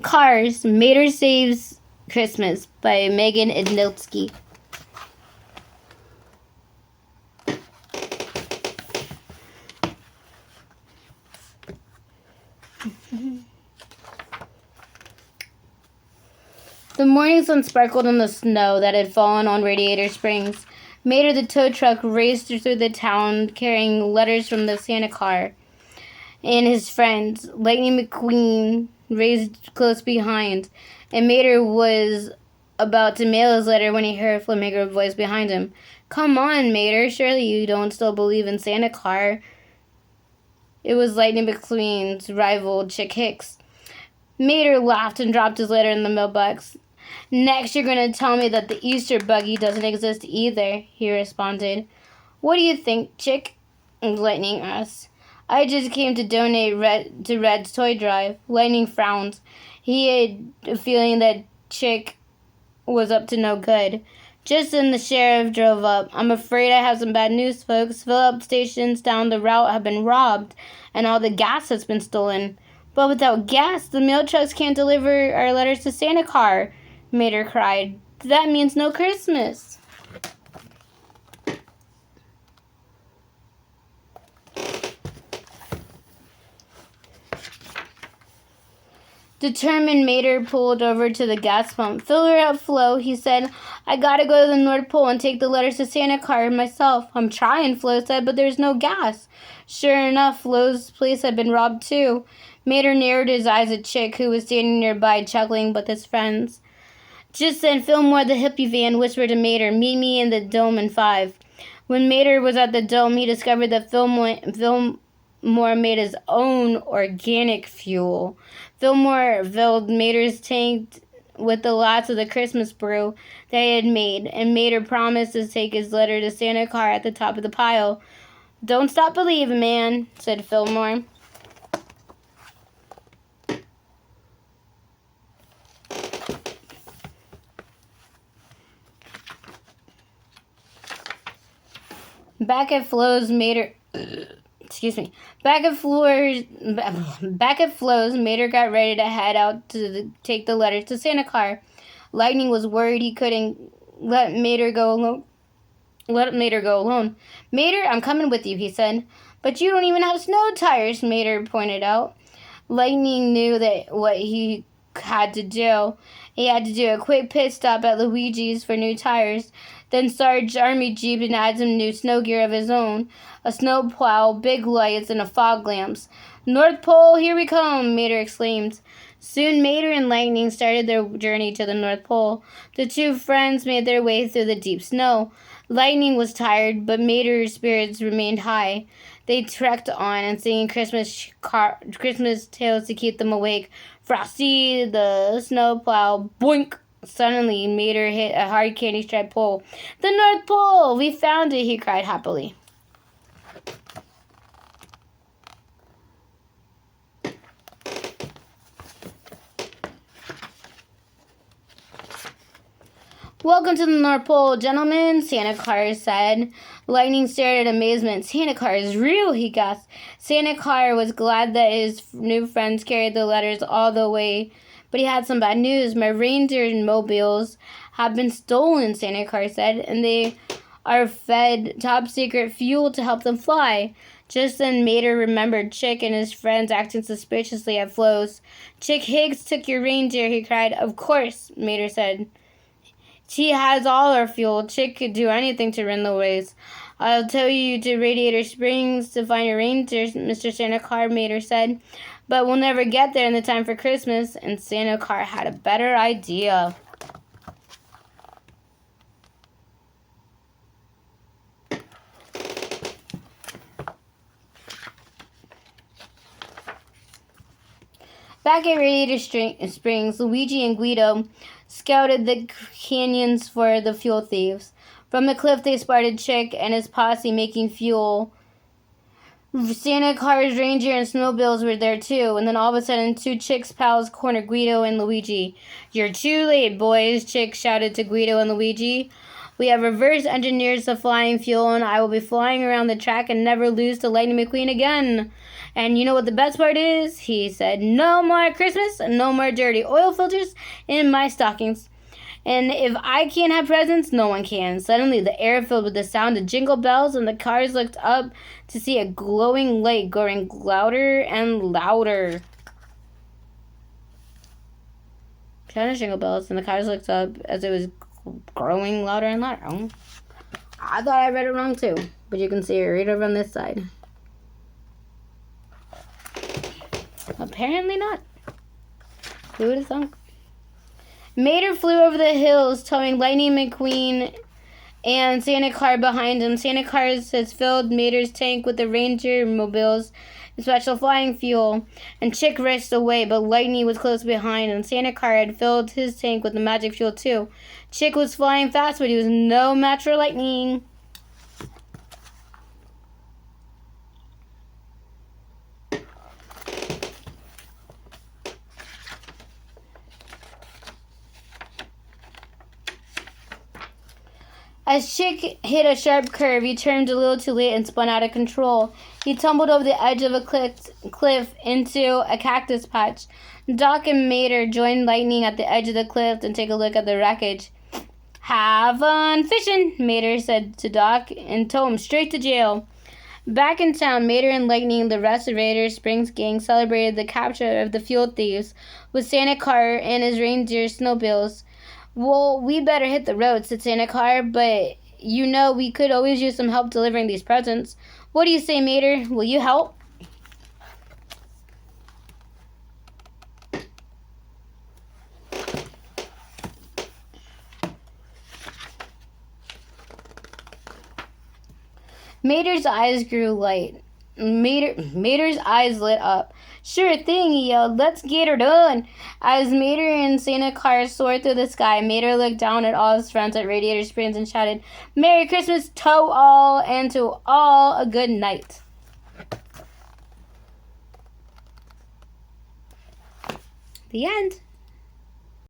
Cars, Mater Saves Christmas by Megan Illnizki. The morning sun sparkled in the snow that had fallen on Radiator Springs. Mater the tow truck raced through the town carrying letters from the Santa car and his friends. Lightning McQueen raced close behind, and Mater was about to mail his letter when he heard a Flamingo voice behind him. "Come on, Mater, surely you don't still believe in Santa car." It was Lightning McQueen's rival, Chick Hicks. Mater laughed and dropped his letter in the mailbox. "Next you're going to tell me that the Easter buggy doesn't exist either," he responded. "What do you think, Chick?" Lightning asked. "I just came to donate to Red's toy drive." Lightning frowned. He had a feeling that Chick was up to no good. Just then the sheriff drove up. "I'm afraid I have some bad news, folks. Fill-up stations down the route have been robbed, and all the gas has been stolen." "But without gas, the mail trucks can't deliver our letters to Santa car," Mater cried. "That means no Christmas." Determined, Mater pulled over to the gas pump. "Fill her up, Flo," he said. "I gotta go to the North Pole and take the letters to Santa car myself." "I'm trying," Flo said, "but there's no gas." Sure enough, Flo's place had been robbed too. Mater narrowed his eyes at Chick, who was standing nearby chuckling with his friends. Just then, Fillmore the hippie van whispered to Mater, "Meet me in the dome in 5. When Mater was at the dome, he discovered that Fillmore made his own organic fuel. Fillmore filled Mater's tank with the last of the Christmas brew they had made, and Mater promised to take his letter to Santa car at the top of the pile. "Don't stop believing, man," said Fillmore. Back at Flo's, Mater got ready to head out to take the letters to Santa car. Lightning was worried he couldn't let Mater go alone. "Mater, I'm coming with you," he said. "But you don't even have snow tires," Mater pointed out. Lightning knew that what he had to do. He had to do a quick pit stop at Luigi's for new tires, then Sarge's army jeep and add some new snow gear of his own, a snow plow, big lights, and a fog lamps. "North Pole, here we come!" Mater exclaimed. Soon Mater and Lightning started their journey to the North Pole. The two friends made their way through the deep snow. Lightning was tired, but Mater's spirits remained high. They trekked on and singing Christmas tales to keep them awake. Frosty the snowplow, boink! Suddenly, Mater hit a hard candy-striped pole. "The North Pole! We found it!" he cried happily. "Welcome to the North Pole, gentlemen," Santa Claus said. Lightning stared in amazement. "Santa Claus is real," he gasped. Santa Claus was glad that his new friends carried the letters all the way, but he had some bad news. "My reindeer mobiles have been stolen," Santa Claus said, "and they are fed top-secret fuel to help them fly." Just then, Mater remembered Chick and his friends acting suspiciously at Flo's. "Chick Hicks took your reindeer," he cried. "Of course," Mater said. "He has all our fuel. Chick could do anything to run the waves." "I'll tell you to Radiator Springs to find your reindeer," Mr. Santa Claus, Mater said. "But we'll never get there in the time for Christmas." And Santa Claus had a better idea. Back at Radiator Springs, Luigi and Guido scouted the canyons for the fuel thieves. From the cliff, they spotted Chick and his posse making fuel. Santa Claus, reindeer, and snowmobiles were there too, and then all of a sudden, two Chick's pals cornered Guido and Luigi. "You're too late, boys," Chick shouted to Guido and Luigi. We have reverse engineered the flying fuel, and I will be flying around the track and never lose to Lightning McQueen again. And you know what the best part is? He said, no more Christmas, no more dirty oil filters in my stockings. And if I can't have presents, no one can. Suddenly, the air filled with the sound of jingle bells, and the cars looked up to see a glowing light growing louder and louder. Sound of jingle bells, and the cars looked up as it was growing louder and louder. Oh, I thought I read it wrong too, but you can see it right over on this side. Apparently not. Who would have thunk? Mater flew over the hills, towing Lightning McQueen and Santa Car behind him. Santa Car has filled Mater's tank with the Ranger Mobile's special flying fuel, and Chick raced away, but Lightning was close behind, and Santa Car had filled his tank with the magic fuel too. Chick was flying fast, but he was no match for Lightning. As Chick hit a sharp curve, he turned a little too late and spun out of control. He tumbled over the edge of a cliff into a cactus patch. Doc and Mater joined Lightning at the edge of the cliff to take a look at the wreckage. Have fun fishing, Mater said to Doc, and tow him straight to jail. Back in town, Mater and Lightning and the rest of Radiator Springs gang celebrated the capture of the fuel thieves with Santa Car and his reindeer snowbills. Well, we better hit the road, said Santa Car, but you know we could always use some help delivering these presents. What do you say, Mater? Will you help? Mater's eyes grew light. Mater's eyes lit up. Sure thing, he yelled. Let's get her done. As Mater and Santa Car soared through the sky, Mater looked down at all his friends at Radiator Springs and shouted, Merry Christmas to all, and to all a good night. The end.